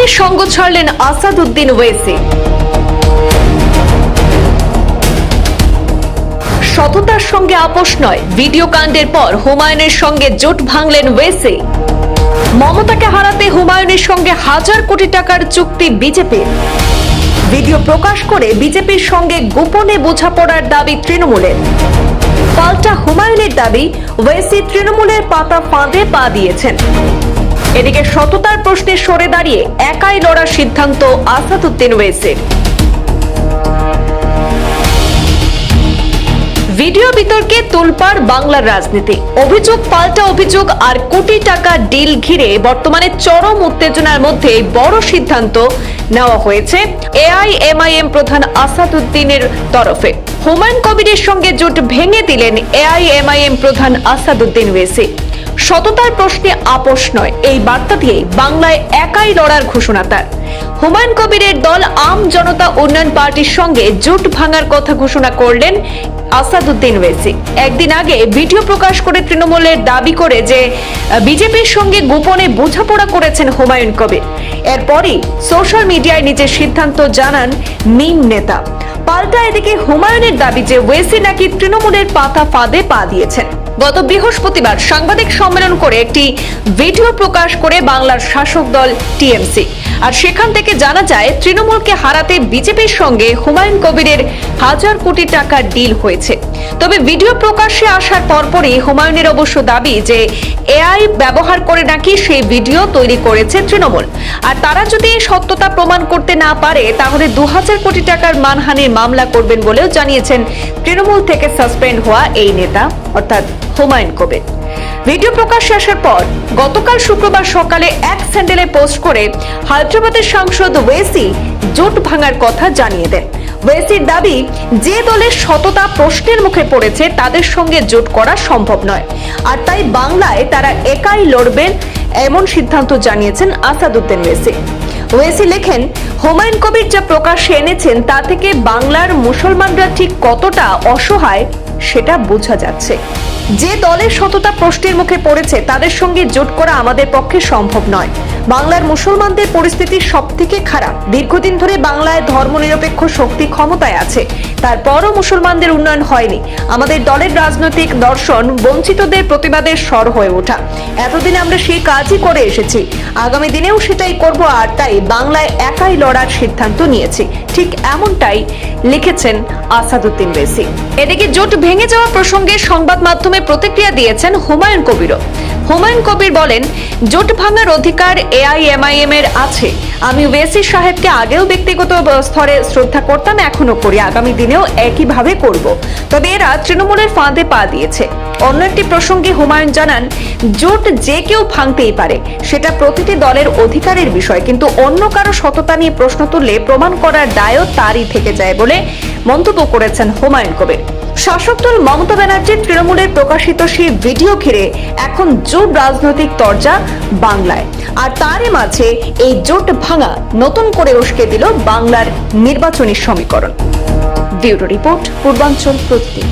হুমায়ুনের সঙ্গ ছাড়লেন আসাদুদ্দিন ওয়েসি। সততার সঙ্গে আপোষ নয়, ভিডিও কাণ্ডের পর হুমায়ুনের সঙ্গে জোট ভাঙলেন ওয়েসি। মমতাকে হারাতে হুমায়ুনের সঙ্গে 1000 কোটি টাকার চুক্তি বিজেপির। ভিডিও প্রকাশ করে বিজেপির সঙ্গে গোপনে বোঝাপড়ার দাবি তৃণমূলের। পাল্টা হুমায়ুনের দাবি, ওয়েসি তৃণমূলের পাতা ফাঁদে পা দিয়েছেন। এদিকে সততার প্রশ্নে সরে দাঁড়িয়ে একাই লড়ার সিদ্ধান্ত আসাদুদ্দিন ওয়েসির। ভিডিও বিতর্কে তোলপাড় বাংলার রাজনীতি। অভিযোগ পাল্টা অভিযোগ আর কোটি টাকা ডিল ঘিরে বর্তমানে চরম উত্তেজনার মধ্যে বড় সিদ্ধান্ত নেওয়া হয়েছে এআইএমআইএম প্রধান আসাদুদ্দিনের তরফে। হুমায়ুন কবিরের সঙ্গে জোট ভেঙে দিলেন এআইএমআইএম প্রধান আসাদুদ্দিন ওয়েসি। সততার প্রশ্নে আপোষ নয়, এই বার্তা দিয়ে বাংলায় একাই লড়ার ঘোষণা তার। হুমায়ুন কবিরের দল আম জনতা উন্নয়ন পার্টির সঙ্গে জোট ভাঙার কথা ঘোষণা করলেন আসাদুদ্দিন ওয়েসি। একদিন আগে ভিডিও প্রকাশ করে তৃণমূলের দাবি করে যে বিজেপির সঙ্গে গোপনে বোঝাপড়া করেছেন হুমায়ুন কবির। এরপরই সোশ্যাল মিডিয়ায় নিজের সিদ্ধান্ত জানান মিম নেতা। পাল্টা এদিকে হুমায়ুনের দাবি যে ওয়েসি নাকি তৃণমূলের পাতা ফাঁদে পা দিয়েছেন। গত বৃহস্পতিবার সাংবাদিক সম্মেলন করে একটি ভিডিও প্রকাশ করে বাংলার শাসক দল টিএমসি। আর সেখান থেকে জানা যায় তৃণমূলকে হারাতে বিজেপির সঙ্গে হুমায়ুন কবিরের 1000 কোটি টাকার ডিল হয়েছে। তবে ভিডিও প্রকাশ্যে আসার পরপরই হুমায়ুনের অবশ্য দাবি যে এআই ব্যবহার করে নাকি সেই ভিডিও তৈরি করেছে তৃণমূল। আর তারা যদি এই সত্যতা প্রমাণ করতে না পারে তাহলে 2000 কোটি টাকার মানহানির মামলা করবেন বলেও জানিয়েছেন তৃণমূল থেকে সাসপেন্ড হওয়া এই নেতা অর্থাৎ হুমায়ুন কবির। ভিডিও প্রকাশ্যে আসার পর গতকাল শুক্রবার সকালে এক স্যান্ডেলে পোস্ট করে হায়দ্রাবাদের সাংসদ ওয়েসি জোট ভাঙার কথা জানিয়ে দেন। ওয়েসির দাবি, যে দলের সততা প্রশ্নের মুখে পড়েছে তাদের সঙ্গে জোট করা সম্ভব নয়, আর তাই বাংলায় তারা একাই লড়বেন এমন সিদ্ধান্ত জানিয়েছেন আসাদুদ্দিন ওয়েসি। ওয়েসি লেখেন, হুমায়ুন কবির যা প্রকাশ্যে এনেছেন তা থেকে বাংলার মুসলমানরা ঠিক কতটা অসহায় সেটা বোঝা যাচ্ছে। যে দলের সততা প্রশ্নের মুখে পড়েছে তাদের সঙ্গে জোট করা আমাদের পক্ষে সম্ভব নয়। বাংলার মুসলমানদের পরিস্থিতি সবথেকে খারাপ। দীর্ঘদিন ধরে বাংলায় ধর্মনিরপেক্ষ শক্তি ক্ষমতায় আছে, তারপরও মুসলমানদের উন্নয়ন হয়নি। আমাদের দলের রাজনৈতিক দর্শন বঞ্চিতদের প্রতিবাদের স্বর হয়ে ওঠা। এতদিন আমরা সেই কাজই করে এসেছি, আগামী দিনেও সেটাই করব, আর তাই বাংলায় একাই লড়ার সিদ্ধান্ত নিয়েছি। ঠিক এমনটাই লিখেছেন আসাদুদ্দিন ওয়েসি। এদিকে জোট ভেঙে যাওয়া প্রসঙ্গে সংবাদ মাধ্যমে প্রতিক্রিয়া দিয়েছেন হুমায়ুন কবিরও। হুমায়ুন কবির বলেন, জোট ভাঙার অধিকার এআইএমআইএম এর আছে। আমি ওয়েসি সাহেবকে আগেও ব্যক্তিগত স্তরে শ্রদ্ধা করতাম, এখনো করি, আগামী দিনেও একইভাবে করব। তবে এরা তৃণমূলের ফাঁদে পা দিয়েছে। অন্য একটি প্রসঙ্গে হুমায়ুন জানান, জোট যে কেউ ভাঙতেই পারে, সেটা প্রতিটি দলের অধিকারের বিষয়, কিন্তু অন্য কারো সততা নিয়ে প্রশ্ন তুললে প্রমাণ করার দায়ও তারই থেকে যায় বলে মন্তব্য করেছেন হুমায়ুন কবির। শাসক দল মমতা ব্যানার্জির তৃণমূলের প্রকাশিত সেই ভিডিও ঘিরে এখন জোট রাজনৈতিক তরজা বাংলায়, আর তারই মাঝে এই জোট ভাঙা নতুন করে উস্কে দিল বাংলার নির্বাচনী সমীকরণ। ব্যুরো রিপোর্ট, পূর্বাঞ্চল প্রতিদিন।